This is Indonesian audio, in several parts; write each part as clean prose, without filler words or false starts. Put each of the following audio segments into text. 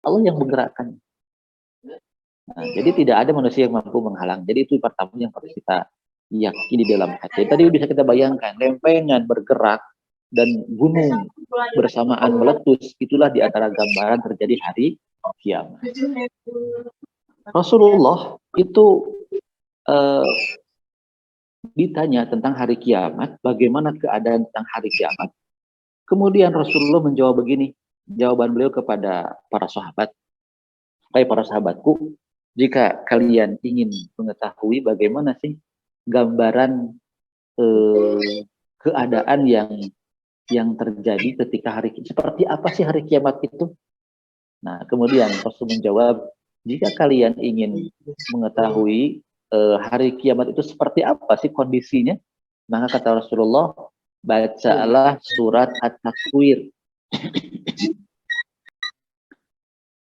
Allah yang menggerakkan. Nah, jadi tidak ada manusia yang mampu menghalang. Jadi itu pertama yang harus kita yakini dalam hati. Tadi bisa kita bayangkan, lempengan bergerak dan gunung bersamaan meletus, itulah di antara gambaran terjadi hari kiamat. Rasulullah itu ditanya tentang hari kiamat, bagaimana keadaan tentang hari kiamat. Kemudian Rasulullah menjawab begini, jawaban beliau kepada para sahabat, "Hai para sahabatku, jika kalian ingin mengetahui bagaimana sih gambaran keadaan yang terjadi ketika hari kiamat, seperti apa sih hari kiamat itu?" Nah, kemudian Rasul menjawab, jika kalian ingin mengetahui hari kiamat itu seperti apa sih kondisinya, maka kata Rasulullah, bacalah surat At-Takwir.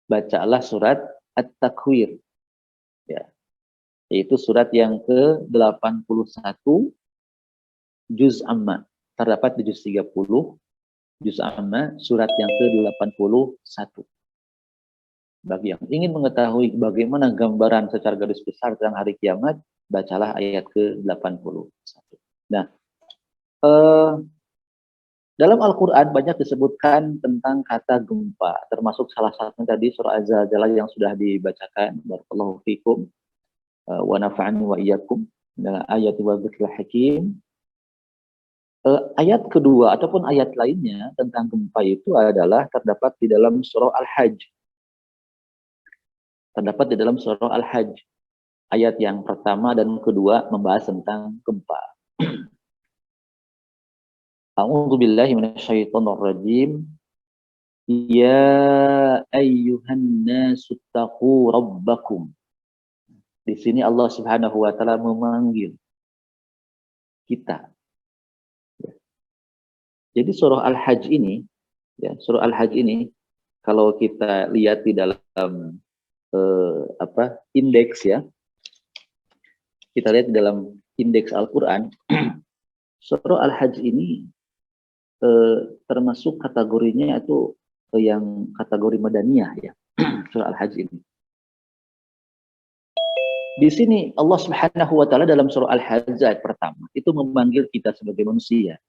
Bacalah surat At-Takwir. Ya. Yaitu surat yang ke-81 juz amma. Terdapat di juz 30 juz amma, surat yang ke-81. Bagi yang ingin mengetahui bagaimana gambaran secara garis besar tentang hari kiamat, bacalah ayat ke-81. Nah, dalam Al-Quran banyak disebutkan tentang kata gempa, termasuk salah satunya tadi surah Az-Zalzalah yang sudah dibacakan. Barakallahu fikum wa nafa'ani wa iyyakum dengan ayat wa dzikril hakim. Ayat kedua ataupun ayat lainnya tentang gempa itu adalah terdapat di dalam surah Al-Hajj. Terdapat di dalam surah Al-Hajj. Ayat yang pertama dan kedua membahas tentang gempa. A'udzu billahi minasyaitonir rajim. Ya ayyuhan nasu taqu rabbakum. Di sini Allah Subhanahu wa taala memanggil kita. Jadi surah Al-Hajj ini, ya, surah Al-Hajj ini kalau kita lihat di dalam indeks, ya. Kita lihat di dalam indeks Al-Qur'an, surah Al-Hajj ini termasuk kategorinya itu yang kategori madaniyah, ya. Surah Al-Hajj ini. Di sini Allah Subhanahu wa taala dalam surah Al-Hajj ayat pertama itu memanggil kita sebagai manusia.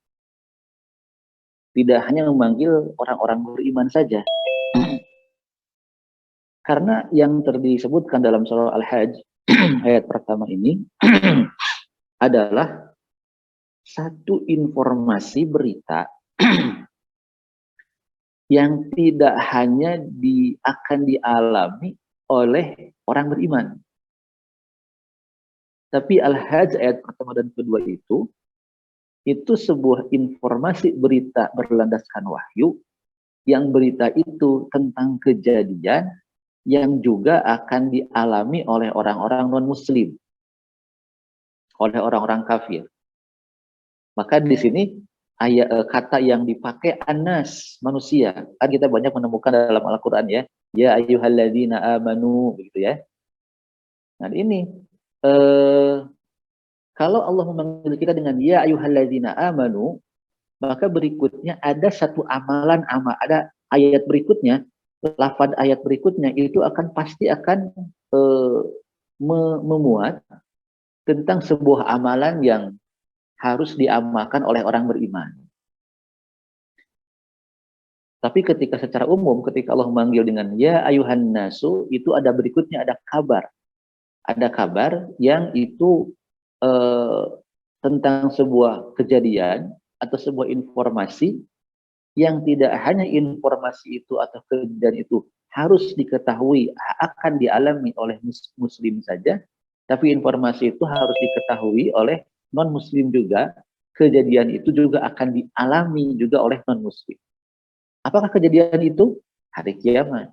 Tidak hanya memanggil orang-orang beriman saja. Karena yang disebutkan dalam surah Al-Hajj ayat pertama ini adalah satu informasi berita yang tidak hanya akan dialami oleh orang beriman. Tapi Al-Hajj ayat pertama dan kedua itu sebuah informasi berita berlandaskan wahyu, yang berita itu tentang kejadian yang juga akan dialami oleh orang-orang non-muslim, oleh orang-orang kafir. Maka di sini kata yang dipakai anas, manusia. Kan kita banyak menemukan dalam Al-Quran, ya. Ya ayyuhalladzina amanu, begitu, ya. Nah ini kalau Allah memanggil kita dengan ya ayyuhalladzina amanu, maka berikutnya ada satu ada ayat berikutnya, lafaz ayat berikutnya itu pasti akan memuat tentang sebuah amalan yang harus diamalkan oleh orang beriman. Tapi ketika secara umum, ketika Allah memanggil dengan ya ayuhan nasu, itu ada berikutnya, ada kabar. Ada kabar yang itu tentang sebuah kejadian atau sebuah informasi yang tidak hanya informasi itu atau kejadian itu harus diketahui, akan dialami oleh muslim saja, tapi informasi itu harus diketahui oleh non-muslim juga. Kejadian itu juga akan dialami juga oleh non-muslim. Apakah kejadian itu? Hari kiamat.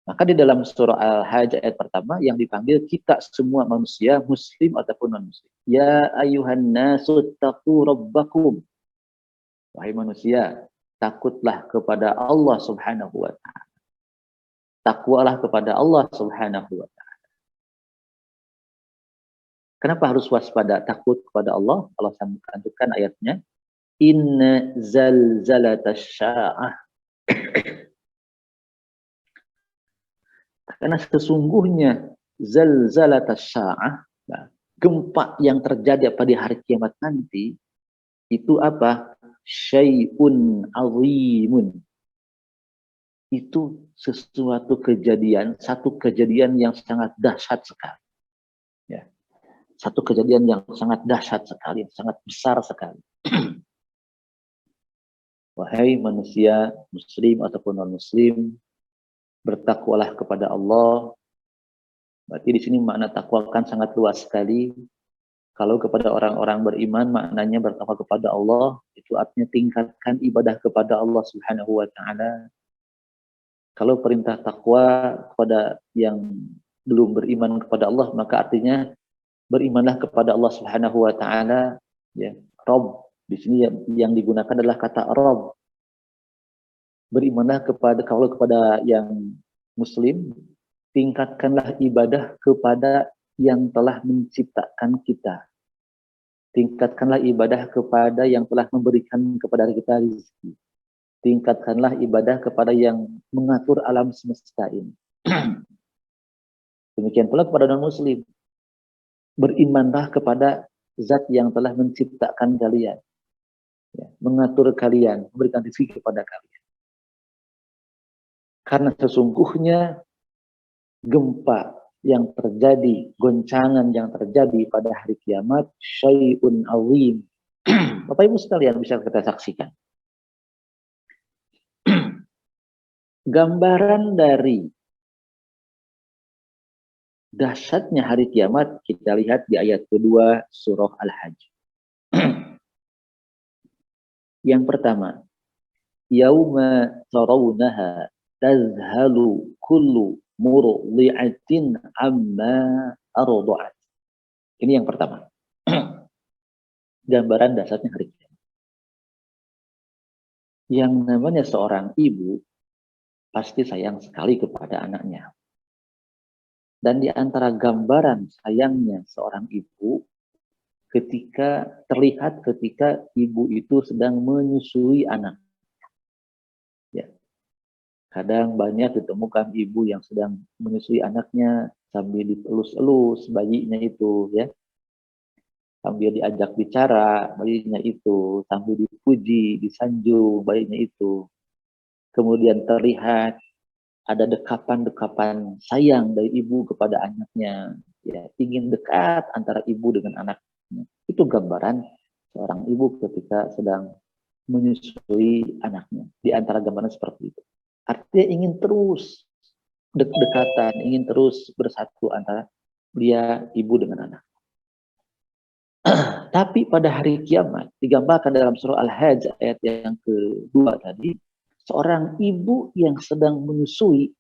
Maka di dalam surah Al-Hajj ayat pertama yang dipanggil kita semua manusia, muslim ataupun non-muslim. Ya ayuhan nasu taqu rabbakum. Wahai manusia, takutlah kepada Allah Subhanahu wa taala. Takwalah kepada Allah Subhanahu wa taala. Kenapa harus waspada, takut kepada Allah? Allah sambungkan ayatnya. Inna zalzalatasy sya'ah. Karena sesungguhnya zalzalatas sya'ah, nah, gempa yang terjadi pada hari kiamat nanti itu apa? Syai'un azimun. Itu sesuatu kejadian, satu kejadian yang sangat dahsyat sekali. Ya. Satu kejadian yang sangat dahsyat sekali, sangat besar sekali. Wahai manusia muslim ataupun non muslim, bertakwalah kepada Allah. Berarti di sini makna takwa kan sangat luas sekali. Kalau kepada orang-orang beriman maknanya bertakwa kepada Allah, itu artinya tingkatkan ibadah kepada Allah Subhanahu wa taala. Kalau perintah takwa kepada yang belum beriman kepada Allah, maka artinya berimanlah kepada Allah Subhanahu wa taala, ya. Rabb di sini yang digunakan adalah kata Rabb. Berimanlah kepada yang muslim, tingkatkanlah ibadah kepada yang telah menciptakan kita. Tingkatkanlah ibadah kepada yang telah memberikan kepada kita rezeki. Tingkatkanlah ibadah kepada yang mengatur alam semesta ini. Demikian pula kepada non-muslim. Berimanlah kepada zat yang telah menciptakan kalian. Ya, mengatur kalian, memberikan rezeki kepada kalian. Karena sesungguhnya gempa yang terjadi, goncangan yang terjadi pada hari kiamat, syai'un azim. Bapak Ibu sekalian bisa kita saksikan. Gambaran dari dahsyatnya hari kiamat kita lihat di ayat kedua surah Al-Hajj. Yang pertama, yauma tarawunaha tazhalu kullu murdi'atin amma arda'at. Ini yang pertama. Gambaran dasarnya hari kiamat. Yang namanya seorang ibu pasti sayang sekali kepada anaknya. Dan di antara gambaran sayangnya seorang ibu terlihat ketika ibu itu sedang menyusui anak. Ya. Kadang banyak ditemukan ibu yang sedang menyusui anaknya sambil dipelus-elus bayinya itu, ya. Sambil diajak bicara bayinya itu, sambil dipuji, disanjung bayinya itu. Kemudian terlihat ada dekapan-dekapan sayang dari ibu kepada anaknya, ya, ingin dekat antara ibu dengan anaknya. Itu gambaran seorang ibu ketika sedang menyusui anaknya. Di antara gambaran seperti itu. Artinya ingin terus dekatan, ingin terus bersatu antara dia ibu dengan anak. Tapi pada hari kiamat digambarkan dalam surah Al-Hajj ayat yang kedua tadi, seorang ibu yang sedang menyusui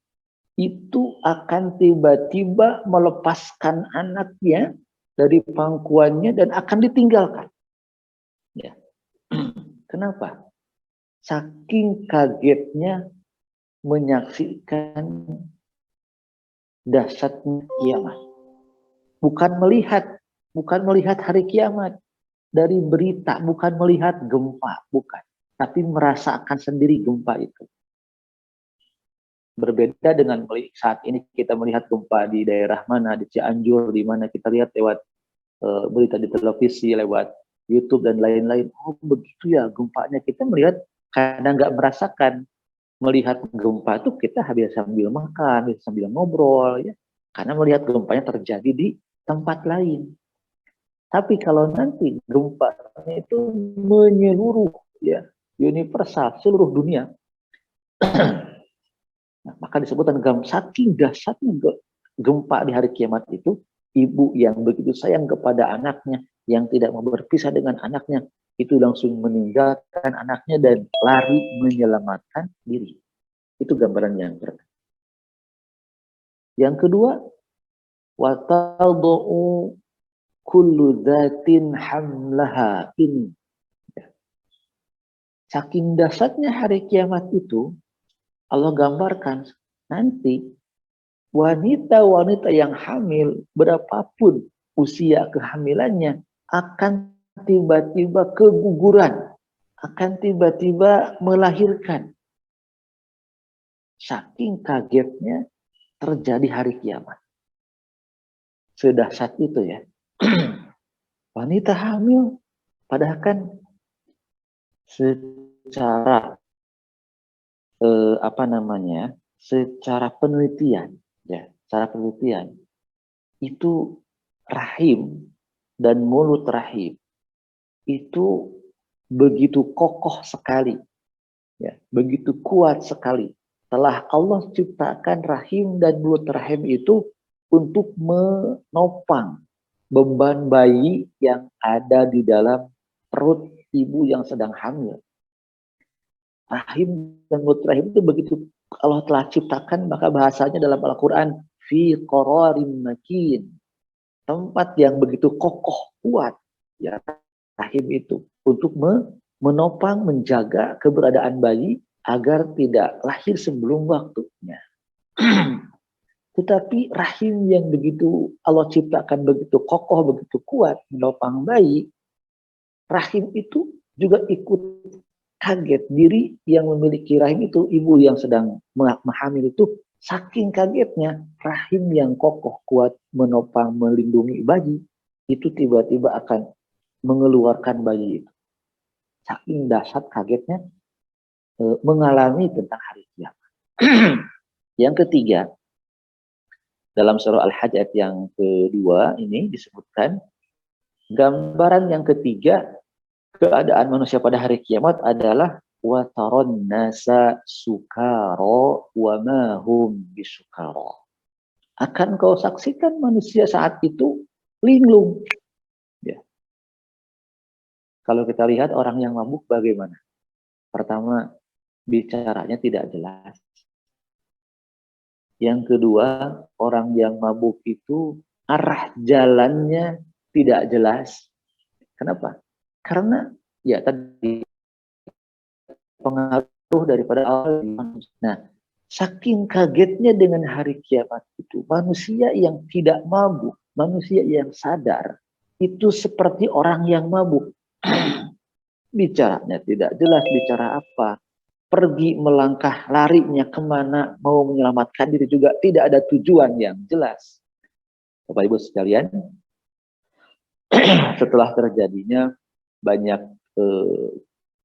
itu akan tiba-tiba melepaskan anaknya dari pangkuannya dan akan ditinggalkan. Ya. Kenapa? Saking kagetnya menyaksikan dahsyatnya kiamat. Bukan melihat hari kiamat dari berita, bukan melihat gempa, bukan. Tapi merasakan sendiri gempa itu. Berbeda dengan saat ini kita melihat gempa di daerah mana, di Cianjur, di mana kita lihat lewat berita di televisi, lewat YouTube dan lain-lain. Oh begitu ya gempanya. Kita melihat kadang nggak merasakan. Melihat gempa itu kita habis sambil makan, habis sambil ngobrol, ya. Karena melihat gempanya terjadi di tempat lain. Tapi kalau nanti gempanya itu menyeluruh, ya, universal, seluruh dunia. Nah, maka disebutkan saking dahsyatnya gempa di hari kiamat itu, ibu yang begitu sayang kepada anaknya, yang tidak mau berpisah dengan anaknya, itu langsung meninggalkan anaknya dan lari menyelamatkan diri. Itu gambaran yang pertama. Yang kedua, wa tad'u kullu dzatin hamlaha. Ini. Saking dahsyatnya hari kiamat itu, Allah gambarkan nanti wanita-wanita yang hamil berapapun usia kehamilannya akan tiba-tiba keguguran, akan tiba-tiba melahirkan. Saking kagetnya terjadi hari kiamat. Sedahsyat itu ya. Wanita hamil, padahal kan secara secara penelitian ya, secara penelitian itu rahim dan mulut rahim itu begitu kokoh sekali ya, begitu kuat sekali. Telah Allah ciptakan rahim dan mulut rahim itu untuk menopang beban bayi yang ada di dalam perut ibu yang sedang hamil. Rahim dan mulut rahim itu begitu Allah telah ciptakan, maka bahasanya dalam Al-Quran fi qararin makin, tempat yang begitu kokoh kuat ya, rahim itu untuk menopang, menjaga keberadaan bayi agar tidak lahir sebelum waktunya. Tetapi rahim yang begitu Allah ciptakan begitu kokoh, begitu kuat menopang bayi, rahim itu juga ikut kaget. Diri yang memiliki rahim itu, ibu yang sedang menghamil itu, saking kagetnya rahim yang kokoh kuat menopang melindungi bayi itu tiba-tiba akan mengeluarkan bayi itu. Saking dahsyat kagetnya mengalami tentang hari kiamat. Yang ketiga, dalam surah Al-Hajj ayat yang kedua ini disebutkan gambaran yang ketiga keadaan manusia pada hari kiamat adalah wa taron nasa sukara wa ma hum bisukara. Akan kau saksikan manusia saat itu linglung. Ya. Kalau kita lihat orang yang mabuk bagaimana? Pertama, bicaranya tidak jelas. Yang kedua, orang yang mabuk itu arah jalannya tidak jelas. Kenapa? Karena ya tadi pengaruh daripada awal. Nah, saking kagetnya dengan hari kiamat itu, manusia yang tidak mabuk, manusia yang sadar, itu seperti orang yang mabuk. Bicaranya tidak jelas, bicara apa. Pergi melangkah, larinya kemana, mau menyelamatkan diri juga tidak ada tujuan yang jelas. Bapak Ibu sekalian, setelah terjadinya banyak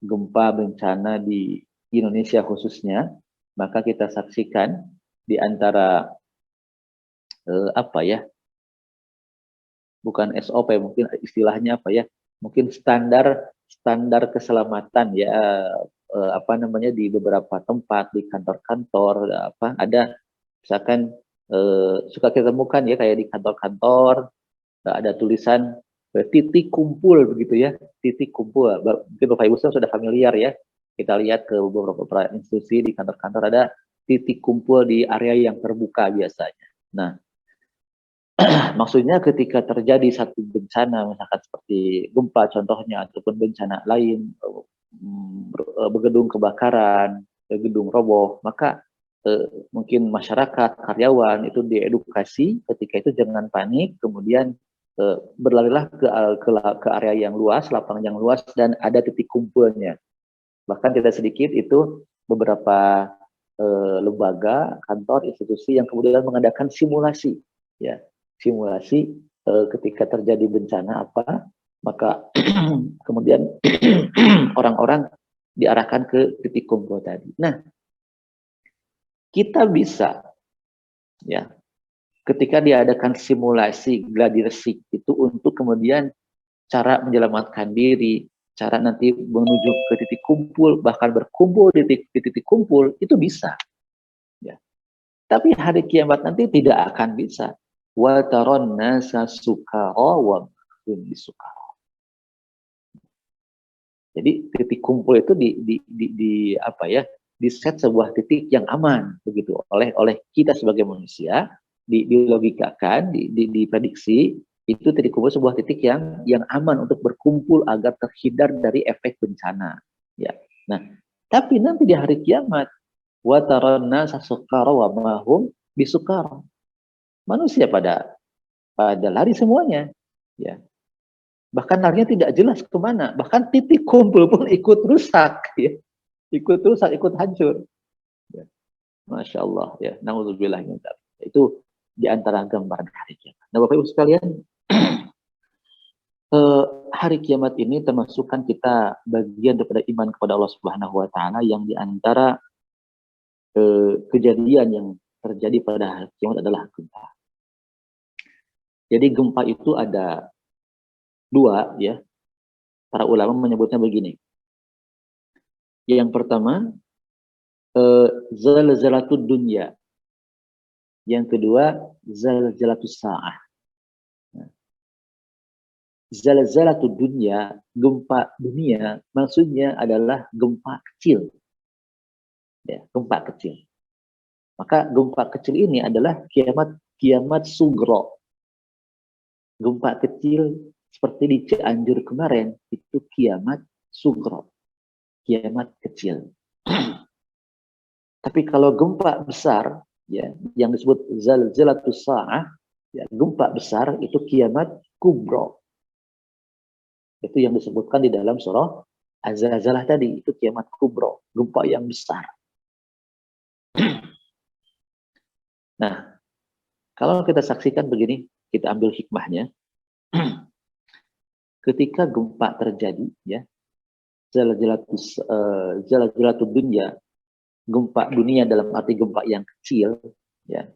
gempa bencana di Indonesia khususnya, maka kita saksikan di antara bukan SOP, mungkin istilahnya mungkin standar keselamatan ya, di beberapa tempat, di kantor-kantor ada misalkan suka kita temukan ya, kayak di kantor-kantor ada tulisan titik kumpul begitu ya, titik kumpul. Mungkin Bapak Ibu sudah familiar ya, kita lihat ke beberapa institusi di kantor-kantor ada titik kumpul di area yang terbuka biasanya. Nah, maksudnya ketika terjadi satu bencana, misalkan seperti gempa contohnya, ataupun bencana lain, gedung kebakaran, gedung roboh, maka mungkin masyarakat, karyawan itu diedukasi ketika itu jangan panik, kemudian berlarilah ke area yang luas, lapangan yang luas, dan ada titik kumpulnya. Bahkan tidak sedikit itu beberapa lembaga, kantor, institusi yang kemudian mengadakan simulasi, ya, simulasi ketika terjadi bencana apa, maka kemudian orang-orang diarahkan ke titik kumpul tadi. Nah, kita bisa, ya, ketika diadakan simulasi gladiresik itu untuk kemudian cara menyelamatkan diri, cara nanti menuju ke titik kumpul, bahkan berkumpul di titik kumpul, itu bisa. Ya. Tapi hari kiamat nanti tidak akan bisa. Wa taron nasa sukara wa mahum bisukara. Jadi titik kumpul itu di set sebuah titik yang aman begitu oleh kita sebagai manusia, dilogikakan, diprediksi itu titik kumpul sebuah titik yang aman untuk berkumpul agar terhindar dari efek bencana. Ya. Nah, tapi nanti di hari kiamat wa taranna sasukara wa mahum bisukara. Manusia pada lari semuanya, ya. Bahkan larinya tidak jelas kemana, bahkan titik kumpul pun ikut rusak, ya. Ikut rusak, ikut hancur. Ya. Masya Allah, ya. Nauzubillah min dzalik. Itu di antara gambaran hari kiamat. Nah, Bapak Ibu sekalian, hari kiamat ini termasukkan kita bagian daripada iman kepada Allah Subhanahu wa taala, yang di antara kejadian yang terjadi pada hari kiamat adalah gempa. Jadi gempa itu ada dua, ya. Para ulama menyebutnya begini. Yang pertama, zalzalatud dunya. Yang kedua, zalzalatus sa'ah. Zalzalatud dunya, gempa dunia, maksudnya adalah gempa kecil. Ya, gempa kecil. Maka gempa kecil ini adalah kiamat sugro. Gempa kecil seperti di Cianjur kemarin, itu kiamat sugro. Kiamat kecil. Tapi kalau gempa besar, ya, yang disebut zalzalatus sa'ah, ya, gempa besar itu kiamat kubro. Itu yang disebutkan di dalam surah Az-Zalzalah tadi, itu kiamat kubro, gempa yang besar. Nah, kalau kita saksikan begini, kita ambil hikmahnya. Ketika gempa terjadi, ya, zalzalatud dunya, gempa dunia dalam arti gempa yang kecil, ya,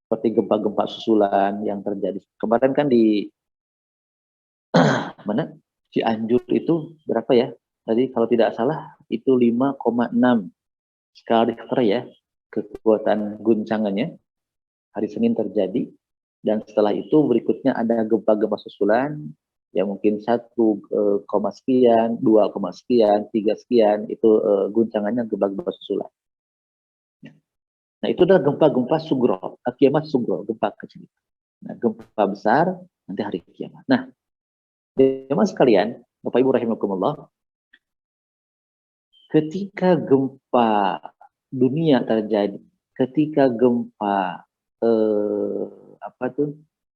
seperti gempa-gempa susulan yang terjadi kemarin kan di mana Cianjur itu berapa ya? Tadi kalau tidak salah itu 5,6 skala Richter, ya, kekuatan guncangannya hari Senin terjadi. Dan setelah itu berikutnya ada gempa-gempa susulan ya, mungkin 1, sekian, 2, sekian, 3 sekian, itu guncangannya gempa-gempa susulan. Nah, itu adalah gempa-gempa sugro, kiamat sugro, gempa kecil. Nah, gempa besar nanti hari kiamat. Nah, jemaah sekalian, Bapak Ibu rahimakumullah, ketika gempa dunia terjadi, ketika gempa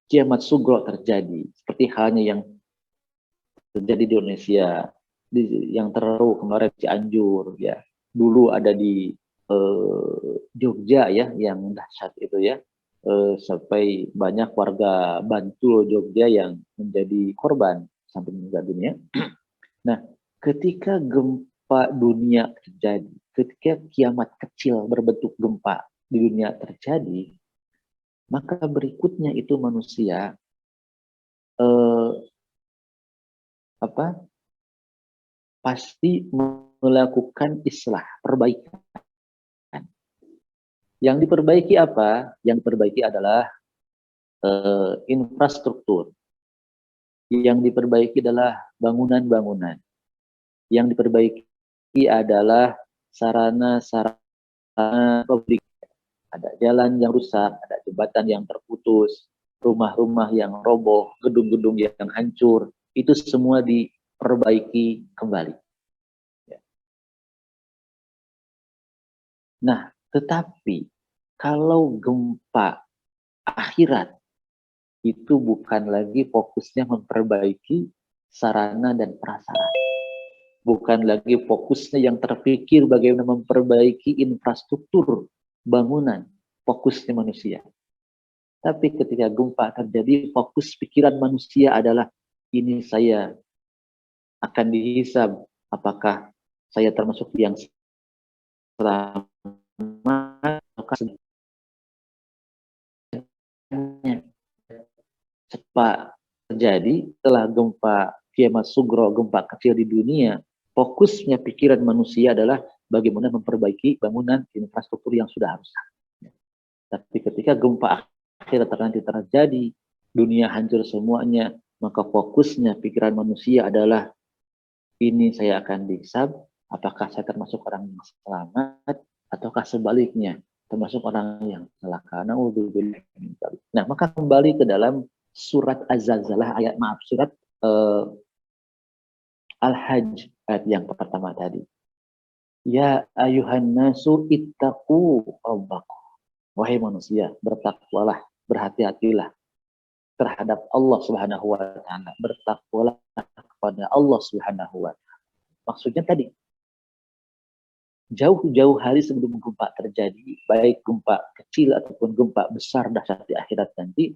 kiamat sugro terjadi, seperti halnya yang terjadi di Indonesia, yang terlalu kemarin Cianjur, ya, dulu ada di Jogja, ya, yang dahsyat itu, ya, sampai banyak warga Bantul Jogja yang menjadi korban sampai meninggal dunia. Nah, ketika gempa dunia terjadi, ketika kiamat kecil berbentuk gempa di dunia terjadi, maka berikutnya itu manusia pasti melakukan islah, perbaikan. Yang diperbaiki apa? Yang diperbaiki adalah infrastruktur. Yang diperbaiki adalah bangunan-bangunan. Yang diperbaiki adalah sarana-sarana publik. Ada jalan yang rusak, ada jembatan yang terputus, rumah-rumah yang roboh, gedung-gedung yang hancur. Itu semua diperbaiki kembali. Nah, tetapi kalau gempa akhirat itu bukan lagi fokusnya memperbaiki sarana dan prasarana. Bukan lagi fokusnya yang terpikir bagaimana memperbaiki infrastruktur bangunan, fokusnya manusia. Tapi ketika gempa terjadi, fokus pikiran manusia adalah ini saya akan dihisab, apakah saya termasuk yang selamat, apakah cepat terjadi setelah gempa kiamat sugro, gempa kecil di dunia. Fokusnya pikiran manusia adalah bagaimana memperbaiki bangunan infrastruktur yang sudah rusak. Tapi ketika gempa akhirat nanti terjadi, dunia hancur semuanya, maka fokusnya pikiran manusia adalah ini saya akan dihisab, apakah saya termasuk orang yang selamat, ataukah sebaliknya termasuk orang yang celaka. Nah, maka kembali ke dalam surat Az-Zalzalah surat Al-Hajj ayat yang pertama tadi. Ya ayuhan nasu ittaqu rabbakum. Wahai manusia, bertakwalah, berhati-hatilah terhadap Allah Subhanahu wa taala. Bertakwalah kepada Allah Subhanahu wa taala. Maksudnya tadi, jauh-jauh hari sebelum gempa terjadi, baik gempa kecil ataupun gempa besar dahsyat di akhirat nanti,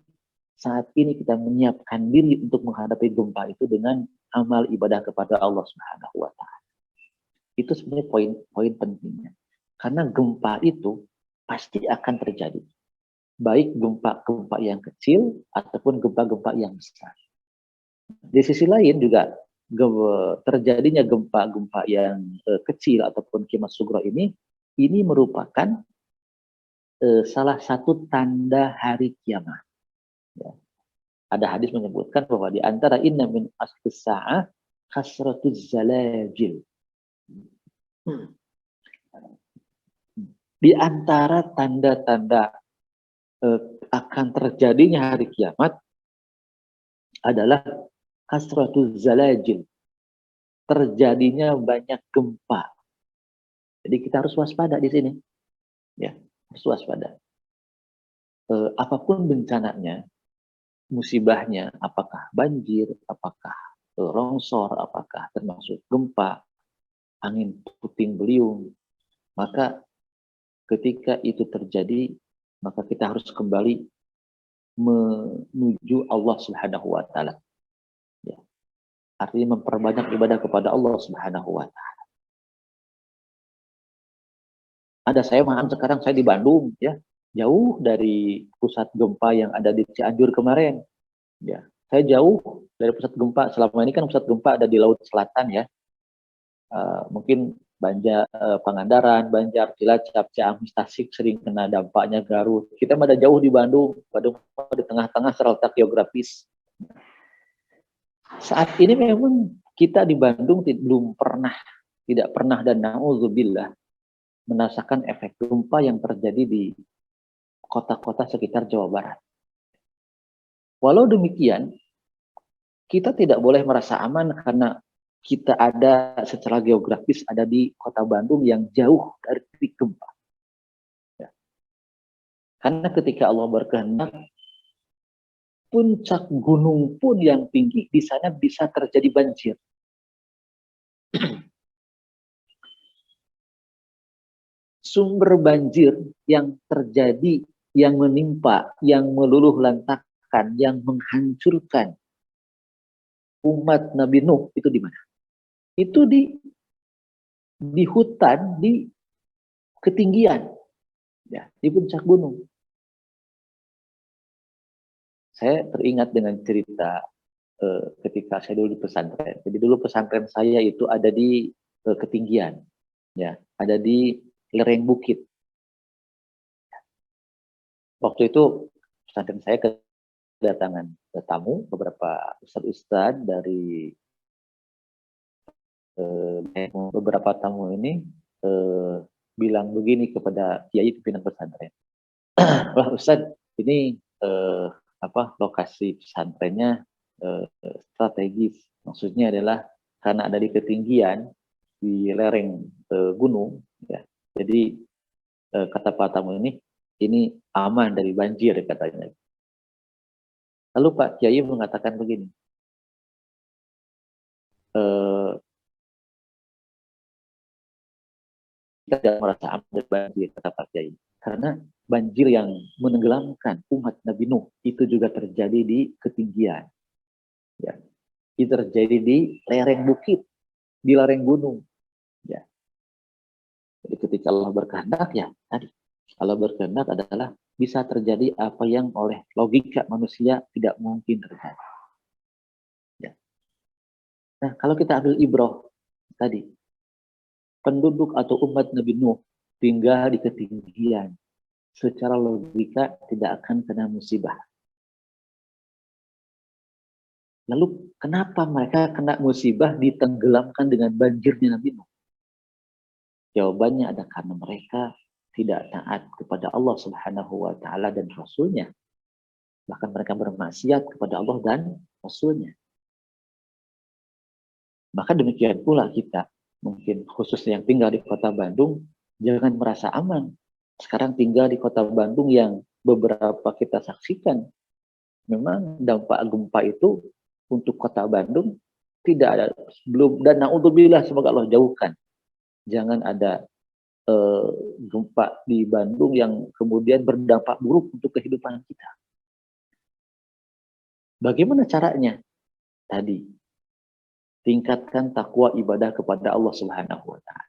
saat ini kita menyiapkan diri untuk menghadapi gempa itu dengan amal ibadah kepada Allah Subhanahu wa taala. Itu sebenarnya poin pentingnya. Karena gempa itu pasti akan terjadi. Baik gempa-gempa yang kecil ataupun gempa-gempa yang besar. Di sisi lain juga terjadinya gempa-gempa yang kecil ataupun kiamat sughra ini merupakan salah satu tanda hari kiamat. Ya. Ada hadis menyebutkan bahwa di antara inna min asfis sa'ah kasratuz zalajil. Di antara tanda-tanda akan terjadinya hari kiamat adalah kasratuz zalajil. Terjadinya banyak gempa. Jadi kita harus waspada di sini. Ya, harus waspada. Apapun bencananya, musibahnya, apakah banjir, apakah longsor, apakah termasuk gempa, angin puting beliung, maka ketika itu terjadi, maka kita harus kembali menuju Allah Subhanahu wa taala. Ya. Artinya memperbanyak ibadah kepada Allah Subhanahu wa taala. Ada saya sekarang saya di Bandung, ya, jauh dari pusat gempa yang ada di Cianjur kemarin. Ya, saya jauh dari pusat gempa. Selama ini kan pusat gempa ada di Laut Selatan, ya. Mungkin Banjar, Pangandaran, Banjar, Cilacap, Ciamis, Tasik sering kena dampaknya Garut. Kita ada jauh di Bandung. Bandung di tengah-tengah letak geografis. Saat ini memang kita di Bandung tidak pernah dan na'udzubillah merasakan efek gempa yang terjadi di kota-kota sekitar Jawa Barat. Walau demikian, kita tidak boleh merasa aman karena kita ada secara geografis ada di kota Bandung yang jauh dari titik gempa. Ya. Karena ketika Allah berkehendak, puncak gunung pun yang tinggi di sana bisa terjadi banjir. Sumber banjir yang terjadi, yang menimpa, yang meluluh lantakkan, yang menghancurkan umat Nabi Nuh itu di mana? Itu di hutan, di ketinggian, ya, di puncak gunung. Saya teringat dengan cerita ketika saya dulu di pesantren. Jadi dulu pesantren saya itu ada di ketinggian, ya, ada di lereng bukit. Waktu itu pesantren saya kedatangan tamu, beberapa ustadz dari beberapa tamu ini bilang begini kepada kiai pimpinan pesantren. Wah Ustadz, ini lokasi pesantrennya strategis. Maksudnya adalah karena ada di ketinggian di lereng gunung, ya. Jadi kata Pak tamu ini aman dari banjir katanya. Lalu Pak Kiai mengatakan begini, kita tidak merasa aman dari banjir, kata Pak Kiai, karena banjir yang menenggelamkan umat Nabi Nuh itu juga terjadi di ketinggian, ya. Itu terjadi di lereng bukit, di lereng gunung, ya. Jadi ketika Allah berkehendak, ya tadi Allah berkehendak adalah bisa terjadi apa yang oleh logika manusia tidak mungkin terjadi. Ya. Nah, kalau kita ambil ibroh tadi, penduduk atau umat Nabi Nuh tinggal di ketinggian, secara logika tidak akan kena musibah. Lalu kenapa mereka kena musibah ditenggelamkan dengan banjirnya Nabi Nuh? Jawabannya ada karena mereka tidak taat kepada Allah Subhanahu wa taala dan Rasulnya. Bahkan mereka bermaksiat kepada Allah dan Rasulnya. Maka demikian pula kita, mungkin khususnya yang tinggal di kota Bandung, jangan merasa aman. Sekarang tinggal di kota Bandung yang beberapa kita saksikan, memang dampak gempa itu untuk kota Bandung tidak ada, belum, dan na'udzubillah, semoga Allah jauhkan. Jangan ada gempa di Bandung yang kemudian berdampak buruk untuk kehidupan kita. Bagaimana caranya? Tadi, tingkatkan takwa ibadah kepada Allah Subhanahu wa taala.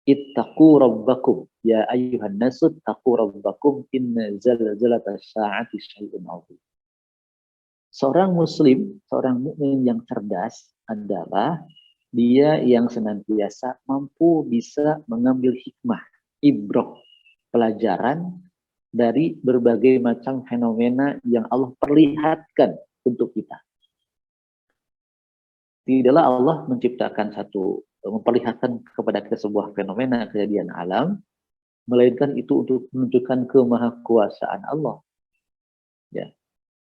Ittaqu rabbakum ya ayyuhan nasu taqu rabbakum inna zalzalatas saati syai'un 'adzim. Seorang muslim, seorang mukmin yang cerdas adalah dia yang senantiasa mampu bisa mengambil hikmah, ibrah, pelajaran dari berbagai macam fenomena yang Allah perlihatkan untuk kita. Tidaklah Allah menciptakan memperlihatkan kepada kita sebuah fenomena kejadian alam, melainkan itu untuk menunjukkan kemahakuasaan Allah. Ya.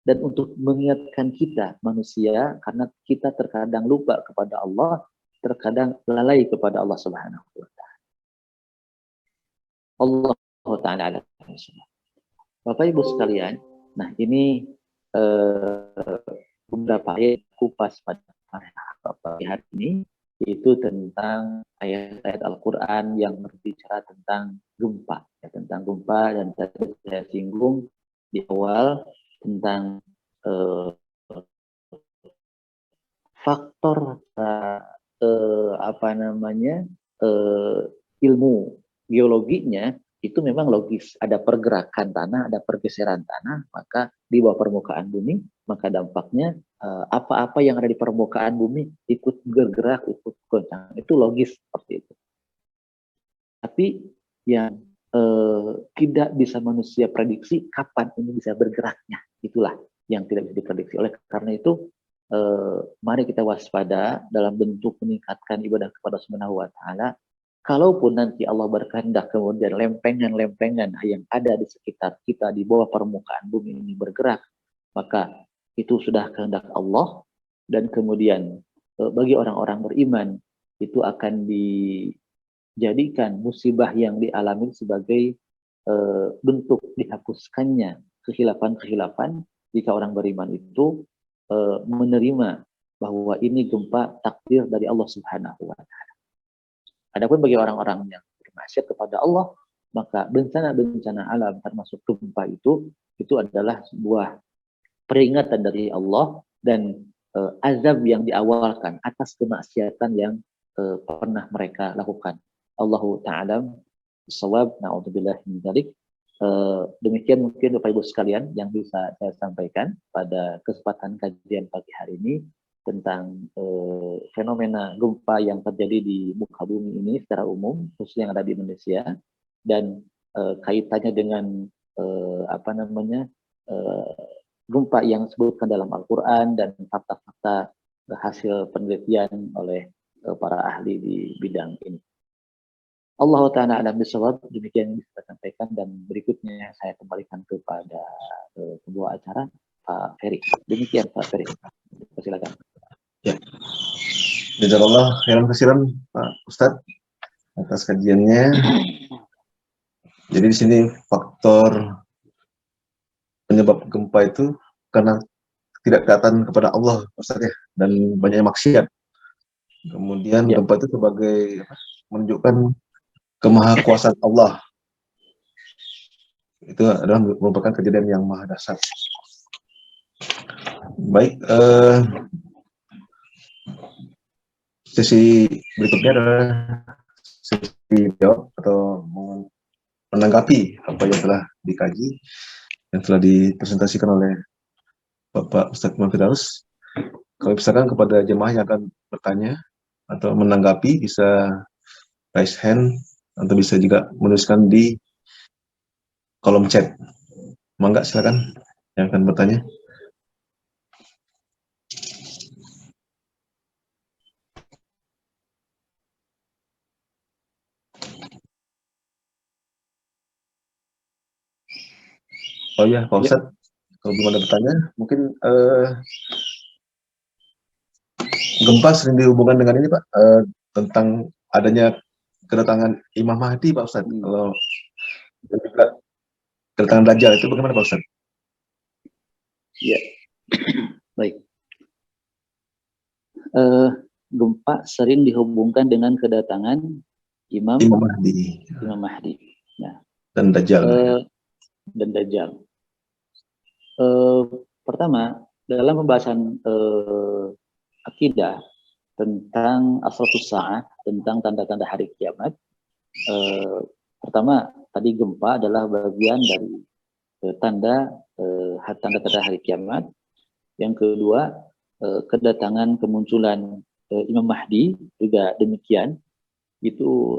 Dan untuk mengingatkan kita manusia, karena kita terkadang lupa kepada Allah, terkadang lalai kepada Allah Subhanahu wa taala. Allah taala. Bapak Ibu sekalian, nah ini beberapa ayat kupas pada hari ini, itu tentang ayat-ayat Al-Quran yang berbicara tentang gempa, tentang gempa, dan saya singgung di awal tentang faktor ilmu geologinya itu memang logis, ada pergerakan tanah, ada pergeseran tanah, maka di bawah permukaan bumi, maka dampaknya apa-apa yang ada di permukaan bumi ikut bergerak, ikut goncang, itu logis seperti itu. Tapi yang tidak bisa manusia prediksi kapan ini bisa bergeraknya, itulah yang tidak bisa diprediksi. Oleh karena itu, mari kita waspada dalam bentuk meningkatkan ibadah kepada Subhanahu wa taala. Kalaupun nanti Allah berkehendak kemudian lempengan-lempengan yang ada di sekitar kita di bawah permukaan bumi ini bergerak, maka itu sudah kehendak Allah, dan kemudian bagi orang-orang beriman itu akan dijadikan musibah yang dialami sebagai bentuk dihapuskannya kehilafan-kehilafan jika orang beriman itu menerima bahwa ini gempa takdir dari Allah Subhanahu wa taala. Adapun bagi orang-orang yang bermaksiat kepada Allah, maka bencana-bencana alam termasuk gempa itu adalah sebuah peringatan dari Allah dan azab yang diawalkan atas kemaksiatan yang pernah mereka lakukan. Allahu ta'ala shawab, na'udzubillah min dzalik. Demikian mungkin Bapak Ibu sekalian yang bisa saya sampaikan pada kesempatan kajian pagi hari ini tentang fenomena gempa yang terjadi di muka bumi ini secara umum, khususnya yang ada di Indonesia, dan kaitannya dengan gempa yang disebutkan dalam Al-Quran dan fakta-fakta hasil penelitian oleh para ahli di bidang ini. Allah Ta'ala alam bisawab, demikian yang bisa sampaikan, dan berikutnya saya kembalikan kepada sebuah acara Pak Ferry. Demikian Pak Ferry. Silakan. Ya. Jazakallah khairan katsiran Pak Ustadz atas kajiannya. Jadi di sini faktor penyebab gempa itu karena tidak taatan kepada Allah Ustadz ya, dan banyaknya maksiat. Kemudian gempa itu sebagai menunjukkan kemahakuasaan Allah. Itu adalah merupakan kejadian yang maha dahsyat. Baik, sesi berikutnya adalah sesi jawab atau menanggapi apa yang telah dikaji, yang telah dipresentasikan oleh Bapak Ustadz Firdaus. Kalau misalkan kepada jemaah yang akan bertanya atau menanggapi, bisa raise hand atau bisa juga menuliskan di kolom chat. Mangga silakan yang akan bertanya. Oh iya, Pak Ustadz, kalau belum ada bertanya, mungkin gempa sering dihubungkan dengan ini Pak, tentang adanya kedatangan Imam Mahdi Pak Ustadz. Kalau juga kedatangan Dajjal itu bagaimana Pak Ustadz? Ya, baik. gempa sering dihubungkan dengan kedatangan Imam Mahdi Mahdi. Nah, dan Dajjal. Dan Dajjal. Pertama, dalam pembahasan akidah tentang asratus sa'ah, tentang tanda-tanda hari kiamat, pertama tadi gempa adalah bagian dari tanda-tanda hari kiamat. Yang kedua, kedatangan kemunculan Imam Mahdi juga demikian. Itu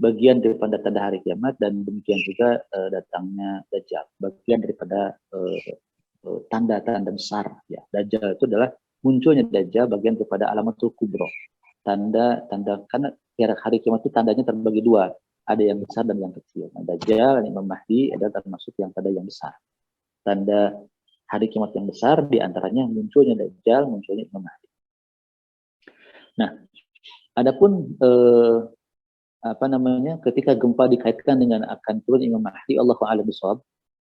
bagian daripada tanda hari kiamat, dan demikian juga datangnya Dajjal, bagian daripada tanda-tanda besar ya. Dajjal itu adalah munculnya Dajjal, bagian daripada alamatul kubro, tanda-tanda, karena hari kiamat itu tandanya terbagi dua, ada yang besar dan yang kecil. Nah, Dajjal dan Imam Mahdi adalah termasuk yang tanda yang besar. Tanda hari kiamat yang besar diantaranya munculnya Dajjal, munculnya Imam Mahdi. Nah, adapun ketika gempa dikaitkan dengan akan turun Imam Mahdi, Allahu a'lam bishawab,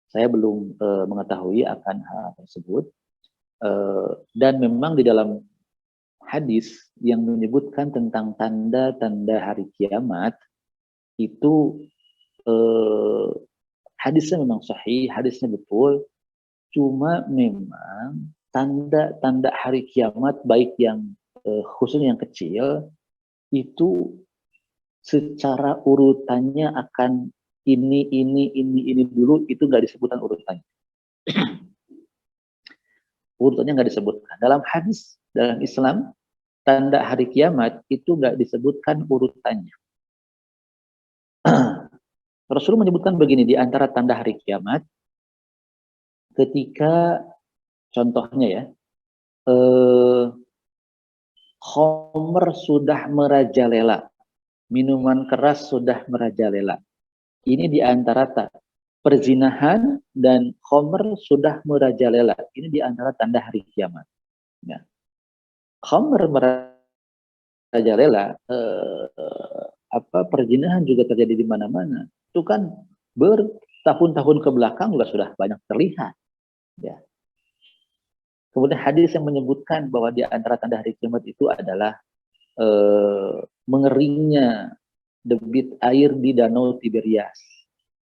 saya belum mengetahui akan hal tersebut. Dan memang di dalam hadis yang menyebutkan tentang tanda-tanda hari kiamat itu hadisnya memang sahih, hadisnya betul. Cuma memang tanda-tanda hari kiamat, baik yang khususnya yang kecil, itu secara urutannya akan ini dulu, itu nggak disebutkan urutannya. Urutannya nggak disebutkan. Dalam hadis, dalam Islam, tanda hari kiamat itu nggak disebutkan urutannya. Rasulullah menyebutkan begini, di antara tanda hari kiamat, ketika contohnya ya, khamr sudah merajalela, minuman keras sudah merajalela. Ini di antara perzinahan dan khamr sudah merajalela. Ini di antara tanda hari kiamat. Ya. Khamr merajalela, perzinahan juga terjadi di mana-mana. Itu kan bertahun-tahun ke belakang juga sudah banyak terlihat. Ya. Kemudian hadis yang menyebutkan bahwa di antara tanda hari kiamat itu adalah mengeringnya debit air di Danau Tiberias.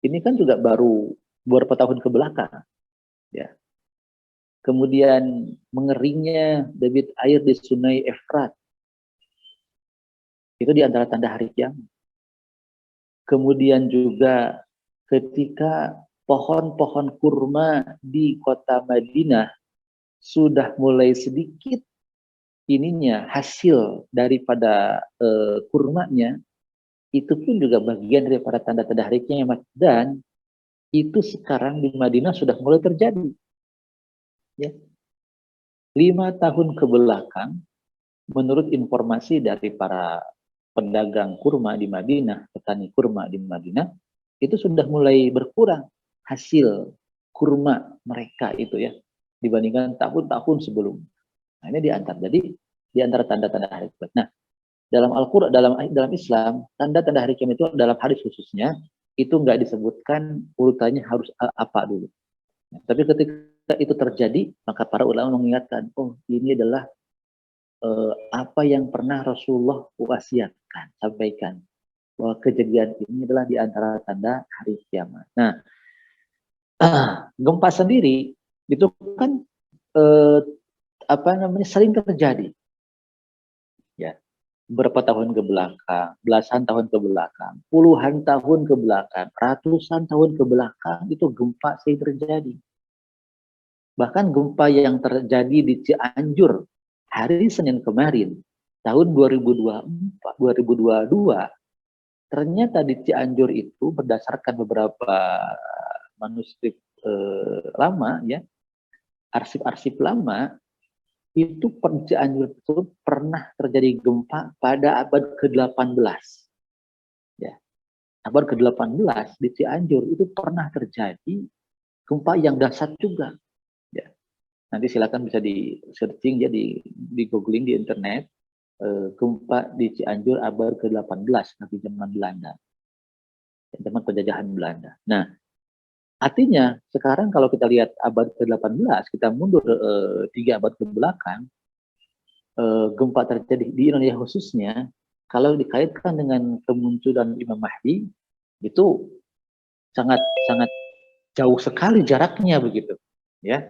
Ini kan juga baru beberapa tahun ke belakang. Ya. Kemudian mengeringnya debit air di Sungai Efrat. Itu di antara tanda hari kiamat. Kemudian juga ketika pohon-pohon kurma di kota Madinah sudah mulai sedikit hasil daripada kurmanya, itu pun juga bagian daripada tanda-tanda hari kiamat. Dan itu sekarang di Madinah sudah mulai terjadi. Ya. 5 tahun ke belakang, menurut informasi dari para pedagang kurma di Madinah, petani kurma di Madinah, itu sudah mulai berkurang hasil kurma mereka itu ya, dibandingkan tahun-tahun sebelum. Nah, ini di antara tanda-tanda hari kiamat. Nah, dalam Al-Qur'an, dalam Islam, tanda-tanda hari kiamat itu dalam hadis khususnya itu nggak disebutkan urutannya harus apa dulu. Nah, tapi ketika itu terjadi, maka para ulama mengingatkan, oh ini adalah apa yang pernah Rasulullah wasiatkan, sampaikan, bahwa kejadian ini adalah di antara tanda hari kiamat. Nah, gempa sendiri itu kan sering terjadi. Ya, berapa tahun ke belakang, belasan tahun ke belakang, puluhan tahun ke belakang, ratusan tahun ke belakang, itu gempa sering terjadi. Bahkan gempa yang terjadi di Cianjur hari Senin kemarin, tahun 2022, ternyata di Cianjur itu berdasarkan beberapa manuskrip lama, ya, arsip-arsip lama, itu Cianjur itu pernah terjadi gempa pada abad ke-18. Ya. Abad ke-18 di Cianjur itu pernah terjadi gempa yang dahsyat juga. Ya. Nanti silakan bisa di searching ya, di googling di internet, gempa di Cianjur abad ke-18 nanti zaman Belanda. Zaman penjajahan Belanda. Nah, artinya sekarang kalau kita lihat abad ke-18, kita mundur 3 abad ke belakang, gempa terjadi di Indonesia khususnya, kalau dikaitkan dengan kemunculan Imam Mahdi, itu sangat sangat jauh sekali jaraknya begitu, ya,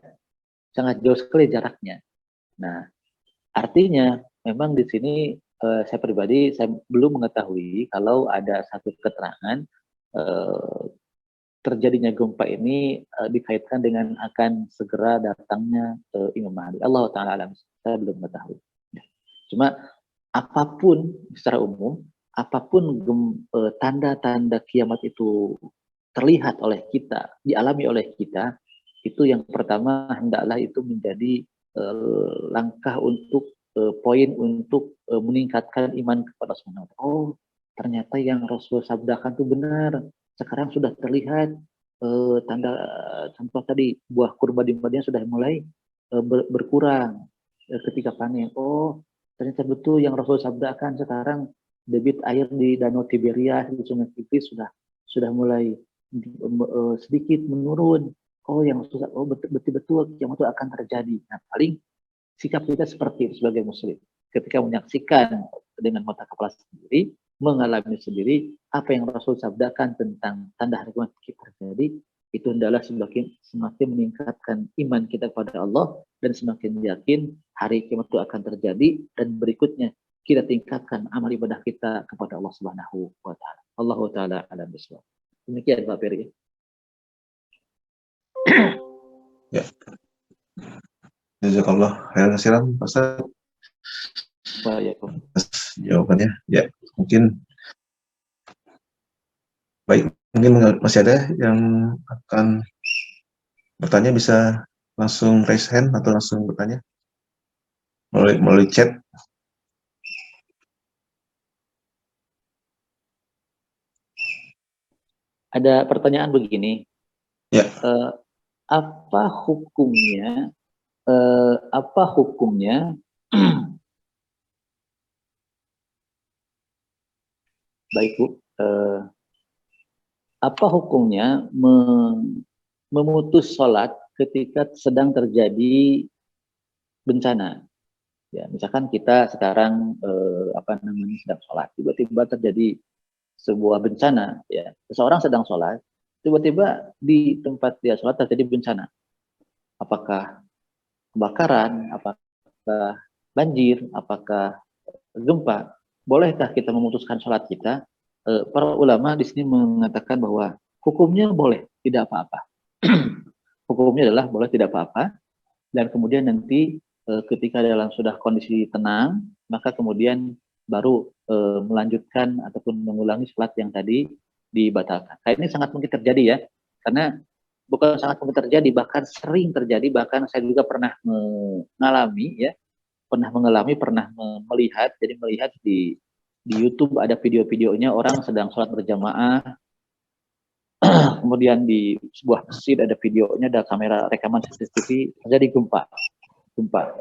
sangat jauh sekali jaraknya. Nah, artinya memang di sini saya pribadi saya belum mengetahui kalau ada satu keterangan eh, terjadinya gempa ini dikaitkan dengan akan segera datangnya Imam Mahdi. Allah Ta'ala alam, saya belum mengetahui. Cuma apapun secara umum, apapun tanda-tanda kiamat itu terlihat oleh kita, dialami oleh kita, itu yang pertama hendaklah itu menjadi langkah untuk poin untuk meningkatkan iman kepada Allah. Oh, ternyata yang Rasul sabdakan itu benar. Sekarang sudah terlihat tanda contoh tadi buah kurma di Madinah sudah mulai berkurang ketika panen. Oh, ternyata betul yang Rasul sabdakan sekarang debit air di Danau Tiberias di Sungai Tigris sudah mulai sedikit menurun. Oh, yang betul kiamat itu akan terjadi. Nah, paling sikap kita seperti itu sebagai muslim. Ketika menyaksikan dengan mata kepala sendiri, mengalami sendiri apa yang Rasul sabdakan tentang tanda hari kiamat terjadi, itu adalah semakin meningkatkan iman kita kepada Allah dan semakin yakin hari kiamat itu akan terjadi, dan berikutnya kita tingkatkan amal ibadah kita kepada Allah Subhanahu wa taala. Allah taala alam bisawab. Demikian Pak Ferry. Ya. Jazakallah khairan katsiran, Pak Ustaz. Jawabannya. Ya, mungkin baik, mungkin masih ada yang akan bertanya, bisa langsung raise hand atau langsung bertanya melalui chat. Ada pertanyaan begini. Ya. Apa hukumnya baik Bu, apa hukumnya memutus sholat ketika sedang terjadi bencana? Ya, misalkan kita sekarang sedang sholat, tiba-tiba terjadi sebuah bencana, ya, seseorang sedang sholat, tiba-tiba di tempat dia sholat terjadi bencana. Apakah kebakaran, apakah banjir, apakah gempa? Bolehkah kita memutuskan sholat kita? Para ulama di sini mengatakan bahwa hukumnya boleh, tidak apa-apa. Hukumnya adalah boleh, tidak apa-apa. Dan kemudian nanti ketika dalam sudah kondisi tenang, maka kemudian baru melanjutkan ataupun mengulangi sholat yang tadi dibatalkan. Nah, ini sangat mungkin terjadi ya, karena bukan sangat mungkin terjadi, bahkan sering terjadi, bahkan saya juga pernah mengalami ya, pernah melihat, jadi melihat di YouTube ada video-videonya orang sedang sholat berjamaah, kemudian di sebuah masjid ada videonya, ada kamera rekaman CCTV, terjadi gempa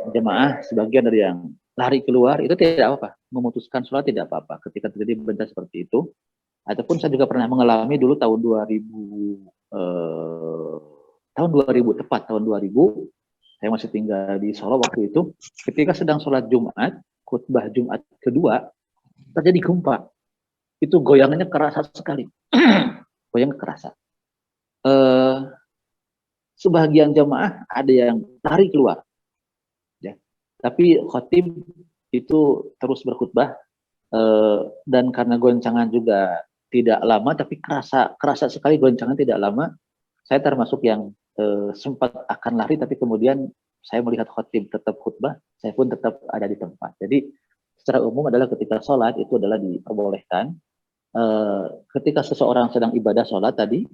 jemaah sebagian dari yang lari keluar, itu tidak apa-apa, memutuskan sholat tidak apa-apa ketika terjadi bencana seperti itu. Ataupun saya juga pernah mengalami dulu tahun 2000 tepat tahun 2000, saya masih tinggal di Solo waktu itu, ketika sedang sholat Jumat, khutbah Jumat kedua, terjadi gempa. Itu goyangannya kerasa sekali. Goyang kerasa. Sebagian jamaah ada yang lari keluar. Ya. Tapi khatib itu terus berkhutbah, dan karena goncangan juga tidak lama, tapi kerasa sekali goncangan tidak lama. Saya termasuk yang sempat akan lari, tapi kemudian saya melihat khatib tetap khutbah, saya pun tetap ada di tempat. Jadi secara umum adalah ketika sholat itu adalah diperbolehkan. Ketika seseorang sedang ibadah sholat tadi,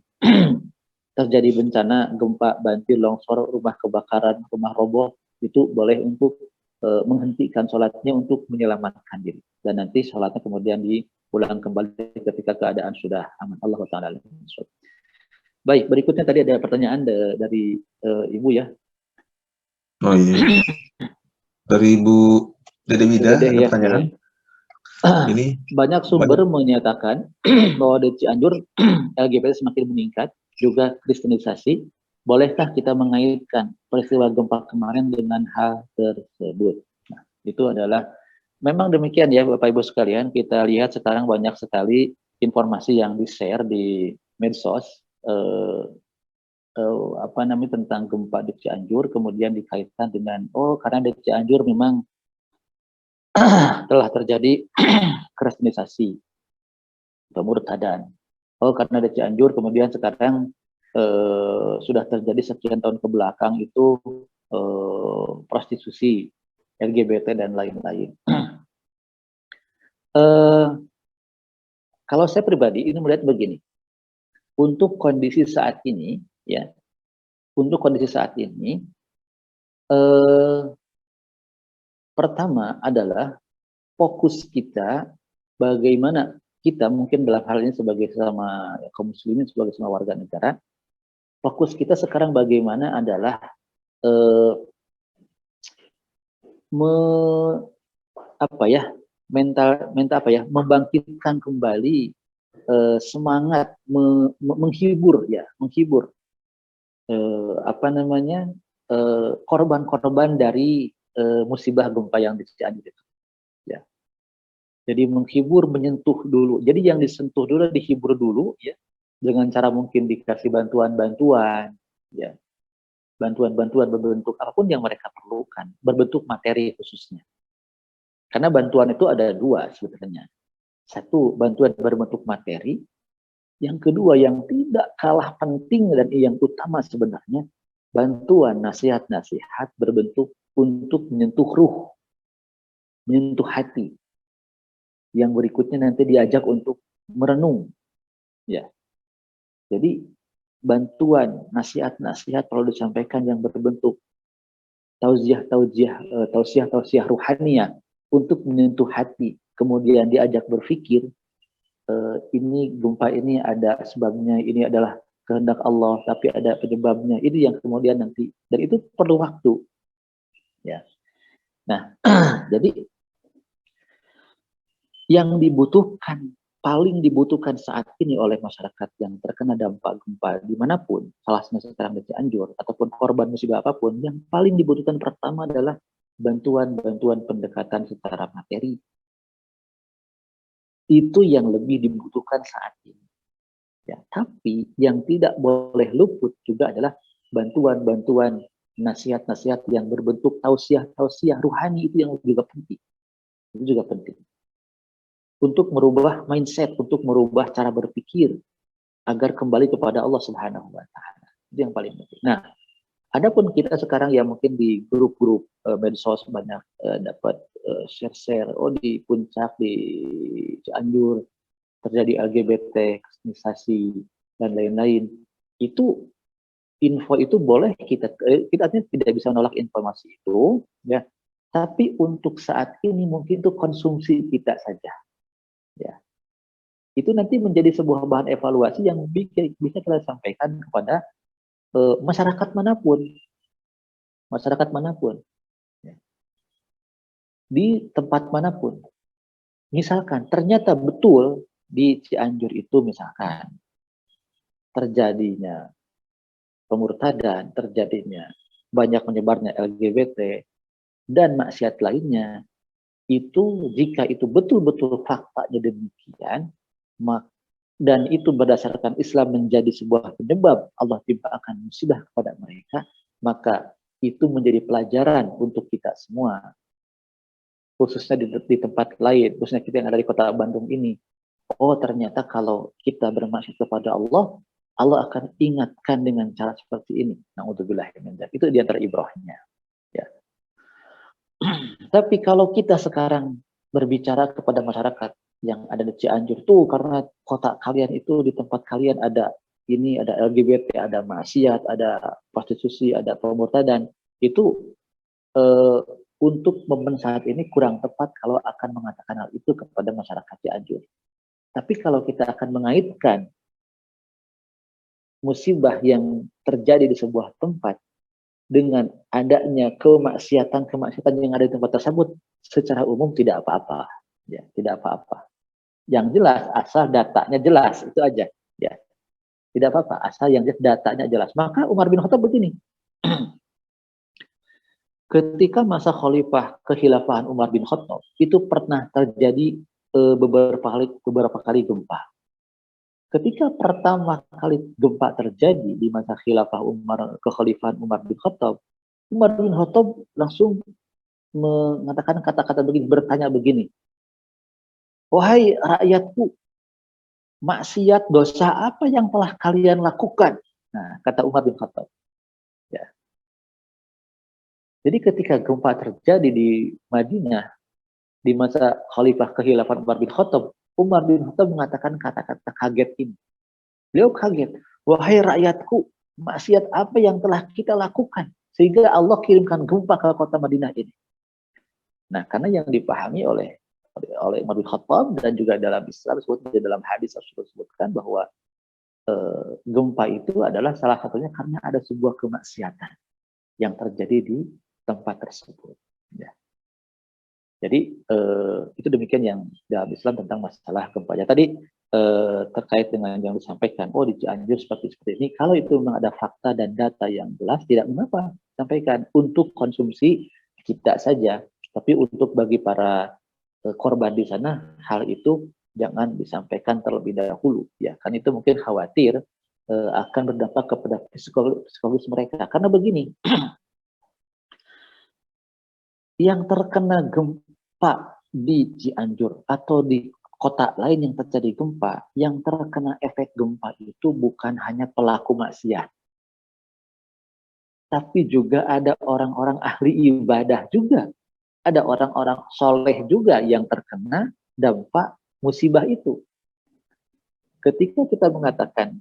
terjadi bencana, gempa, banjir, longsor, rumah kebakaran, rumah roboh, itu boleh untuk menghentikan sholatnya untuk menyelamatkan diri. Dan nanti sholatnya kemudian diulang kembali ketika keadaan sudah aman. Allah Ta'ala. Baik, berikutnya tadi ada pertanyaan dari Ibu ya. Oh iya. Dari Ibu Dede Mida ada ya, pertanyaan. Ini banyak sumber menyatakan bahwa di Cianjur LGBT semakin meningkat, juga kristenisasi. Bolehkah kita mengaitkan peristiwa gempa kemarin dengan hal tersebut? Nah, Itu adalah memang demikian ya Bapak Ibu sekalian, kita lihat sekarang banyak sekali informasi yang di-share di medsos apa namanya tentang gempa di Cianjur, kemudian dikaitkan dengan karena di Cianjur memang telah terjadi kristenisasi, pemurtadan. Karena di Cianjur kemudian sekarang sudah terjadi sekian tahun ke belakang itu prostitusi, LGBT dan lain-lain. Kalau saya pribadi ini melihat begini, untuk kondisi saat ini, ya, untuk kondisi saat ini, pertama adalah fokus kita bagaimana kita mungkin dalam hal ini sebagai sama kaum muslimin, sebagai sama warga negara, fokus kita sekarang bagaimana adalah membangkitkan kembali semangat menghibur korban-korban dari musibah gempa yang di Cianjur itu. Ya. Jadi menghibur, menyentuh dulu. Jadi yang disentuh dulu, dihibur dulu, ya, dengan cara mungkin dikasih bantuan-bantuan, ya, bantuan-bantuan berbentuk apapun yang mereka perlukan, berbentuk materi khususnya. Karena bantuan itu ada dua sebetulnya. Satu, bantuan berbentuk materi. Yang kedua, yang tidak kalah penting dan yang utama sebenarnya, bantuan nasihat-nasihat berbentuk untuk menyentuh ruh, menyentuh hati. Yang berikutnya nanti diajak untuk merenung. Ya. Jadi bantuan, nasihat-nasihat perlu disampaikan yang berbentuk tausiah ruhaniyah untuk menyentuh hati. Kemudian diajak berpikir, ini gempa ini ada sebabnya, ini adalah kehendak Allah, tapi ada penyebabnya. Ini yang kemudian nanti, dan itu perlu waktu. Ya. Nah, jadi yang dibutuhkan, paling dibutuhkan saat ini oleh masyarakat yang terkena dampak gempa dimanapun, salah satunya sekarang di Cianjur, ataupun korban musibah apapun, yang paling dibutuhkan pertama adalah bantuan-bantuan pendekatan secara materi. Itu yang lebih dibutuhkan saat ini. Ya, tapi yang tidak boleh luput juga adalah bantuan-bantuan nasihat-nasihat yang berbentuk tausiah ruhani, itu yang juga penting. Itu juga penting. Untuk merubah mindset, untuk merubah cara berpikir agar kembali kepada Allah Subhanahu wa taala. Itu yang paling penting. Nah, adapun kita sekarang yang mungkin di grup-grup medsos banyak dapat share-share, di puncak di Cianjur terjadi LGBT, kristenisasi dan lain-lain. Itu info itu boleh kita artinya tidak bisa menolak informasi itu, ya. Tapi untuk saat ini mungkin itu konsumsi kita saja. Ya. Itu nanti menjadi sebuah bahan evaluasi yang bisa kita sampaikan kepada masyarakat manapun, ya. Di tempat manapun. Misalkan ternyata betul di Cianjur itu misalkan terjadinya pemurtadan, terjadinya banyak menyebarnya LGBT dan maksiat lainnya, itu jika itu betul-betul faktanya demikian, dan itu berdasarkan Islam menjadi sebuah penyebab Allah timpakan musibah kepada mereka, maka itu menjadi pelajaran untuk kita semua, khususnya di tempat lain, khususnya kita yang ada di kota Bandung ini. Ternyata kalau kita bermaksud kepada Allah, Allah akan ingatkan dengan cara seperti ini. Na'udzubillah min dzalik. Itu di antara ibrahnya. Ya. Tapi kalau kita sekarang berbicara kepada masyarakat yang ada di Cianjur tuh, karena kota kalian itu di tempat kalian ada ini, ada LGBT, ada maksiat, ada prostitusi, ada pemurtadan, itu untuk momen saat ini kurang tepat kalau akan mengatakan hal itu kepada masyarakat Cianjur. Tapi kalau kita akan mengaitkan musibah yang terjadi di sebuah tempat dengan adanya kemaksiatan yang ada di tempat tersebut, secara umum tidak apa-apa, ya, tidak apa-apa. Yang jelas asal datanya jelas, itu aja, ya. Tidak apa-apa asal yang datanya jelas. Maka Umar bin Khattab begini, ketika masa khalifah kekhilafahan Umar bin Khattab itu pernah terjadi beberapa kali gempa. Ketika pertama kali gempa terjadi di masa khilafah kekhalifahan Umar bin Khattab, Umar bin Khattab langsung mengatakan kata-kata begini, bertanya begini, wahai rakyatku, maksiat dosa apa yang telah kalian lakukan? Nah, kata Umar bin Khattab. Ya. Jadi ketika gempa terjadi di Madinah, di masa khalifah kehilafan Umar bin Khattab, Umar bin Khattab mengatakan kata-kata kaget ini. Beliau kaget, wahai rakyatku, maksiat apa yang telah kita lakukan sehingga Allah kirimkan gempa ke kota Madinah ini. Nah, karena yang dipahami oleh Umar bin Khattab dan juga dalam Islam, dalam hadis disebutkan bahwa gempa itu adalah salah satunya karena ada sebuah kemaksiatan yang terjadi di tempat tersebut. Ya. Jadi itu demikian yang dalam Islam tentang masalah gempa. Ya, tadi terkait dengan yang disampaikan, di Cianjur seperti ini, kalau itu memang ada fakta dan data yang jelas, tidak mengapa sampaikan untuk konsumsi kita saja, tapi untuk bagi para korban di sana, hal itu jangan disampaikan terlebih dahulu, ya, kan itu mungkin khawatir akan berdampak kepada psikologis mereka. Karena begini, yang terkena gempa di Cianjur atau di kota lain yang terjadi gempa, yang terkena efek gempa itu bukan hanya pelaku maksiat, tapi juga ada orang-orang ahli ibadah juga, ada orang-orang soleh juga yang terkena dampak musibah itu. Ketika kita mengatakan,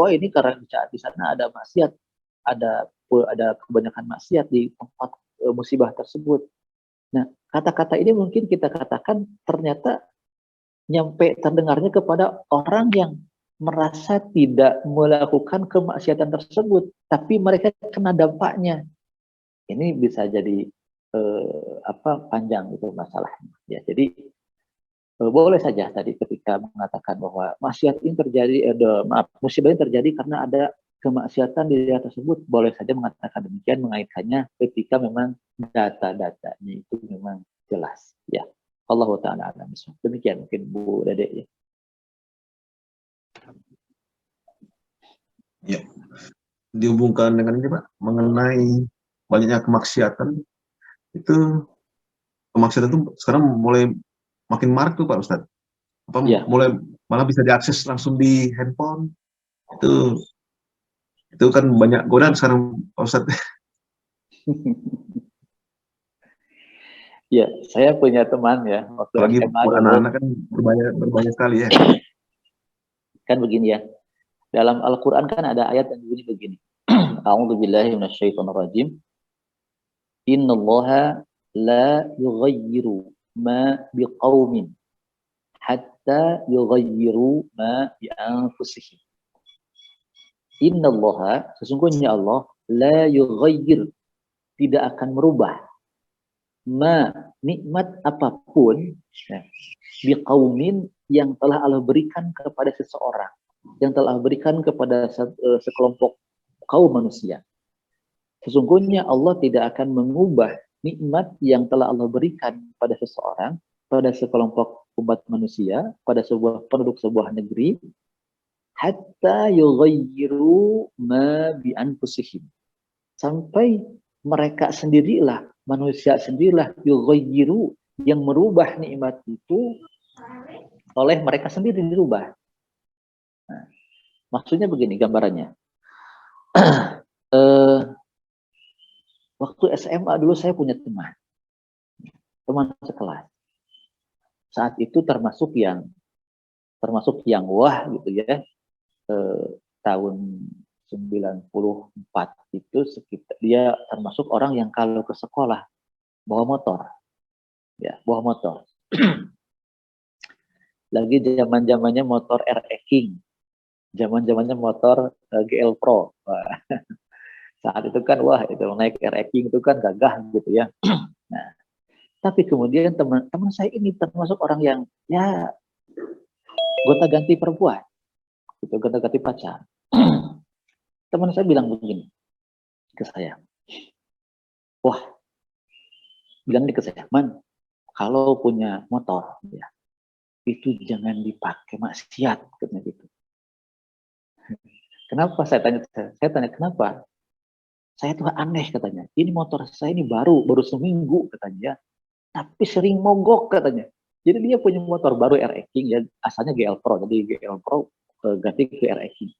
ini karena di sana ada maksiat, ada kebanyakan maksiat di tempat musibah tersebut. Nah, kata-kata ini mungkin kita katakan ternyata terdengarnya kepada orang yang merasa tidak melakukan kemaksiatan tersebut, tapi mereka kena dampaknya. Ini bisa jadi panjang itu masalahnya. Ya, jadi boleh saja tadi ketika mengatakan bahwa maksiat ini terjadi, musibah ini terjadi karena ada kemaksiatan di daerah tersebut, boleh saja mengatakan demikian, mengaitkannya ketika memang data-datanya itu memang jelas. Ya, Allah Ta'ala alam. Demikian mungkin Bu Dede. Ya. Ya, dihubungkan dengan ini Pak, mengenai banyaknya kemaksiatan itu sekarang mulai makin marak tuh Pak Ustadz. Ya. Mulai malah bisa diakses langsung di handphone. Itu kan banyak godaan sekarang Pak Ustadz. Ya, saya punya teman ya, waktu apalagi SMA buat anak-anak kan berbahaya sekali ya. Kan begini ya, dalam Al-Quran kan ada ayat yang begini. A'udzubillahi minasyaitonirrajim. Innallaha la yughayyiru ma biqaumin hatta yughayyiru ma bi anfusihim. Innallaha, sesungguhnya Allah, la yughayyir, tidak akan merubah nikmat apapun ya, biqaumin, yang telah Allah berikan kepada seseorang, yang telah Allah berikan kepada sekelompok kaum manusia. Sesungguhnya Allah tidak akan mengubah nikmat yang telah Allah berikan pada seseorang, pada sekelompok umat manusia, pada penduduk sebuah negeri, hatta yughayyiru ma bi anfusihim, sampai mereka sendirilah, manusia sendirilah, yughayyiru, yang merubah nikmat itu oleh mereka sendiri dirubah. Nah, maksudnya begini gambarannya. Waktu SMA dulu saya punya teman sekelas. Saat itu termasuk yang wah gitu ya. Tahun 94 itu sekitar, dia termasuk orang yang kalau ke sekolah bawa motor. Ya, bawa motor. Lagi zaman-zamannya motor RE King. Zaman-zamannya motor GL Pro. Wah. Saat itu kan itu naik RE King itu kan gagah gitu ya. Nah, tapi kemudian teman saya ini termasuk orang yang ya gonta-ganti perempuan. Gitu, gonta-ganti pacar. Teman saya bilang begini ke saya. Wah, bilang di kesehatan, kalau punya motor, ya, itu jangan dipakai maksiat, katanya gitu. Kenapa saya tanya kenapa? Saya tuh aneh katanya. Ini motor saya ini baru seminggu katanya, tapi sering mogok katanya. Jadi dia punya motor baru RX King ya, asalnya GL Pro, jadi GL Pro ganti ke RX King.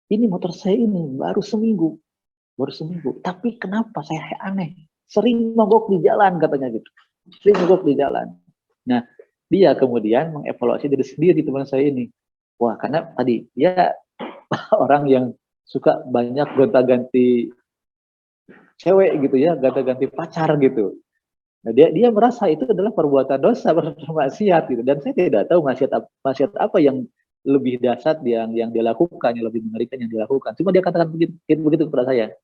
Ini motor saya ini baru seminggu, Tapi kenapa saya aneh? Sering mogok di jalan katanya gitu. Sering mogok di jalan. Nah, dia kemudian mengevaluasi diri sendiri teman saya ini. Wah, karena tadi dia orang yang suka banyak gonta-ganti cewek gitu ya, gonta-ganti pacar gitu. Nah, dia merasa itu adalah perbuatan dosa, bermaksiat gitu. Dan saya tidak tahu maksiat apa yang lebih dahsyat yang dia lakukan, yang lebih mengerikan yang dilakukan. Cuma dia katakan begitu kepada saya.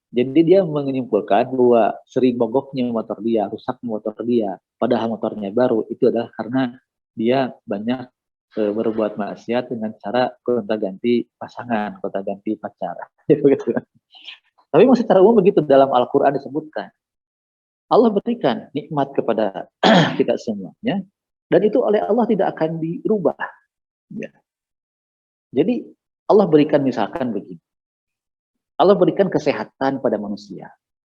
Jadi dia menyimpulkan bahwa sering mogoknya motor dia, rusaknya motor dia, padahal motornya baru, itu adalah karena dia banyak berbuat maksiat dengan cara gonta-ganti pasangan, gonta-ganti pacar. Tapi masih secara umum begitu dalam Al-Quran disebutkan. Allah berikan nikmat kepada kita semuanya, dan itu oleh Allah tidak akan dirubah. Ya. Jadi Allah berikan misalkan begini, Allah berikan kesehatan pada manusia.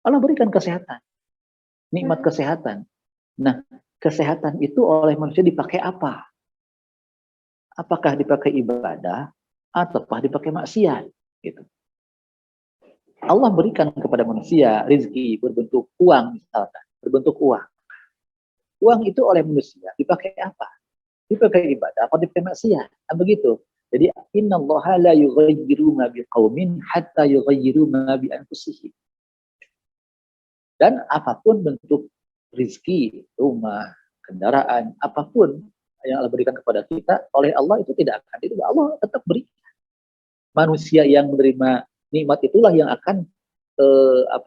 Allah berikan kesehatan, nikmat kesehatan. Nah, kesehatan itu oleh manusia dipakai apa? Apakah dipakai ibadah ataukah dipakai maksiat? Gitu. Allah berikan kepada manusia rezeki berbentuk uang misalkan, berbentuk uang. Uang itu oleh manusia dipakai apa? Dipakai ibadah atau dipakai maksiat? Nah, begitu. Jadi innallaha la yughayyiru ma biqaumin hatta yughayyiru ma bi anfusihim. Dan apapun bentuk rezeki, rumah, kendaraan, apapun yang Allah berikan kepada kita, oleh Allah itu tidak akan dirubah. Allah tetap beri. Manusia yang menerima nikmat itulah yang akan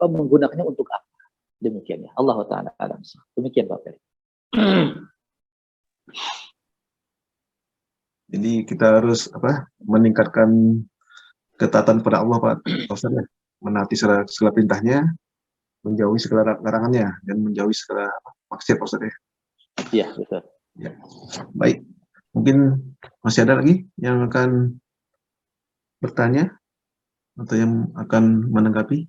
menggunakannya untuk apa. Demikian ya. Allah Ta'ala alam. Demikian Pak Ferry. Jadi kita harus meningkatkan ketaatan kepada Allah, Pak Ustaz, ya. Menaati segala perintahnya, menjauhi segala larangannya, dan menjauhi segala maksiat, Pak Ustaz, ya. Iya, betul. Ya. Baik, mungkin masih ada lagi yang akan bertanya atau yang akan menanggapi?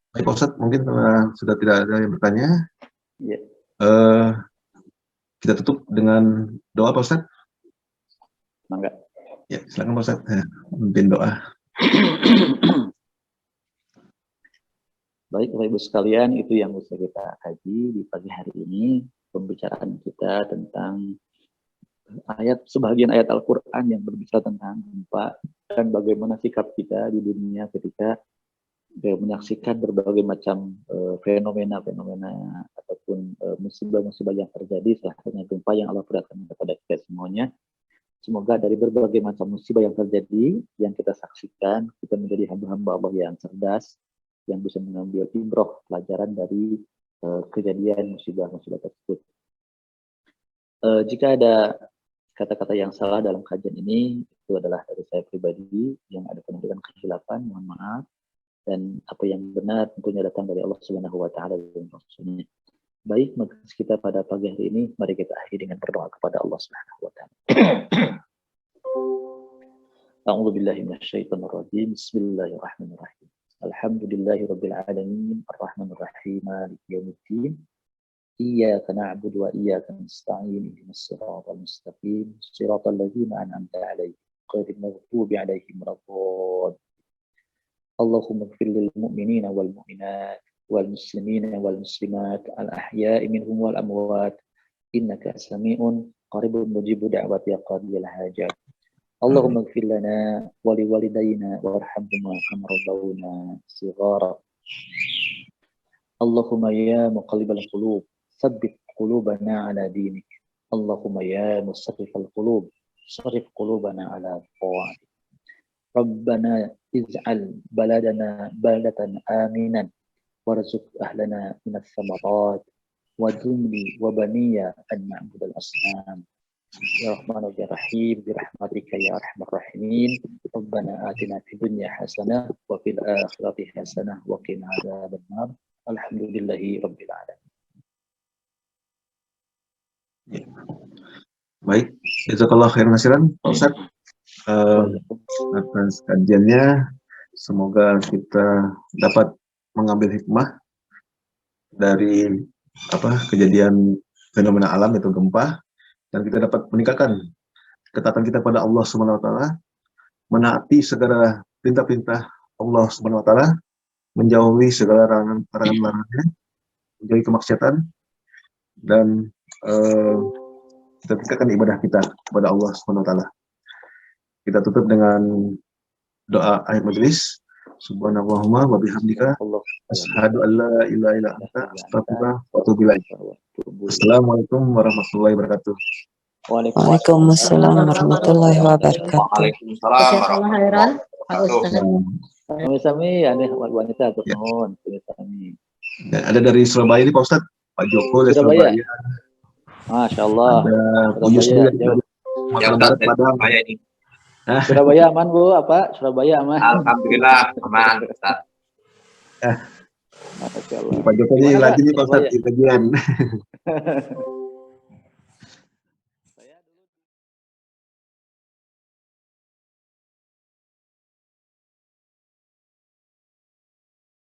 Baik, Pak Ustadz, mungkin karena sudah tidak ada yang bertanya, ya. Kita tutup dengan doa, Pak Ustadz. Mangga. Ya, silakan Pak Ustadz, memimpin doa. Baik, Bapak Ibu sekalian, itu yang bisa kita kaji di pagi hari ini, pembicaraan kita tentang sebagian ayat Al-Quran yang berbicara tentang gempa dan bagaimana sikap kita di dunia ketika menyaksikan berbagai macam fenomena-fenomena ataupun musibah-musibah yang terjadi, salah satunya gempa yang Allah berikan kepada kita semuanya. Semoga dari berbagai macam musibah yang terjadi, yang kita saksikan, kita menjadi hamba-hamba Allah yang cerdas, yang bisa mengambil ibroh pelajaran dari kejadian musibah-musibah tersebut. Jika ada kata-kata yang salah dalam kajian ini, itu adalah dari saya pribadi, yang ada penuh dengan kesilapan, mohon maaf. Dan apa yang benar tentunya datang dari Allah Subhanahu wa Ta'ala dan Rasulnya. Baik, majelis kita pada pagi hari ini, mari kita akhiri dengan berdoa kepada Allah Subhanahu wa Ta'ala. A'udzu billahi minasyaitonir rajim. Bismillahirrahmanirrahim. Alhamdulillahirabbil alamin, arrahmanir rahim, maliki yaumiddin. Iyyaka na'budu wa iyyaka nasta'in. Ihdinas siratal mustaqim, siratal ladzina an'amta 'alaihim, ghairil maghdubi 'alaihim waladdallin. Allahumma ighfir lil mu'minina wal mu'minat wal muslimina wal muslimat al ahya'i minhum wal amwat innaka sami'un qaribun mujibu da'wati qadiyal hajat. Allahumma ighfir lana wa li walidayna warhamhuma kama rabbawna shighara. Allahumma ya muqallibal qulub tsabbit qulubana ala dinik. Allahumma ya musarrifal qulub sarrif qulubana ala ta'atik. Rabbana ij'al baladana balatan aminan warzuq ahlana minas samarat wajumli wa baniya an na'budal asnam Bismillahirrahmanirrahim. Birahmatika ya arhamar rahimin. Rabbana atina fid dunya hasanah wa fil akhirati hasanah wa qina adzabannar. Alhamdulillahi rabbil alamin. Baik, jazakallah khairan kasiran Pak Ustadz atas kajiannya. Semoga kita dapat mengambil hikmah dari kejadian fenomena alam itu gempa, dan kita dapat meningkatkan ketaatan kita pada Allah Subhanahu wa taala, menaati segala perintah-perintah Allah Subhanahu wa taala, menjauhi segala larangan-larangannya, menjauhi kemaksiatan, dan kita tingkatkan ibadah kita kepada Allah Subhanahu wa taala. Kita tutup dengan doa akhir majelis. Subhanallahumma wa bihamdika asyhadu an la ilaha illa anta astaghfiruka wa atubu ilaik. Assalamualaikum warahmatullahi wabarakatuh. Waalaikumsalam warahmatullahi wabarakatuh. Waalaikumsalam warahmatullahi wabarakatuh. Sami-sami ya nih wanita atau mohon sami. Ada dari Surabaya ini Pak Ustadz, Pak Joko dari Surabaya. Masya Allah. Ada Bu Yusri dari Surabaya ini. Surabaya aman Bu, Surabaya aman. Alhamdulillah aman Ustaz. Masya Allah. Pak Joko ini lagi nih Pak Ustadz di kajian.